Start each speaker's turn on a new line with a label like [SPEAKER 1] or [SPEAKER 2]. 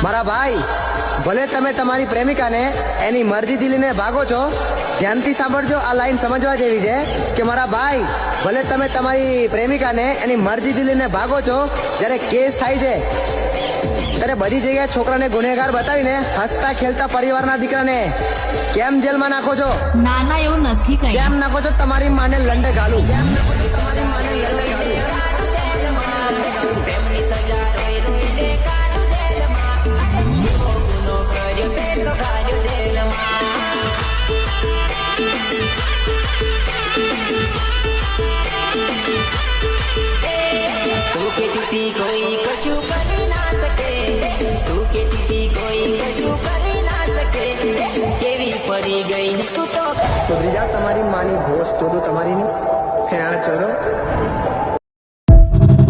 [SPEAKER 1] મારા ભાઈ, ભલે તમે તમારી પ્રેમિકાને એની મરજી દિલીને ભાગો છો, ધ્યાનથી સાંભળજો, આ લાઈન સમજવા જેવી છે કે મારા ભાઈ, ભલે તમે તમારી પ્રેમિકાને એની મરજી દિલીને ભાગો છો, જ્યારે કેસ થાય છે ત્યારે બધી જગ્યાએ છોકરાને ગુનેગાર બતાવીને હસતા ખેલતા પરિવારના દીકરાને કેમ જેલમાં નાખો છો?
[SPEAKER 2] ના ના, એવું નથી કઈ.
[SPEAKER 1] કેમ નાખો છો? તમારી માને લંડે ગાલું. કેમ નાખો છો? તમારી માને લંડે ગાલું.
[SPEAKER 3] कोई कछु कर ना सके, तू के किसी कोई कछु कर ना सके, केवी परी गई तू तो
[SPEAKER 1] સુધરી જાઓ, તમારી માની ભોસ ચોદો તમારી ની હેણા ચોદો.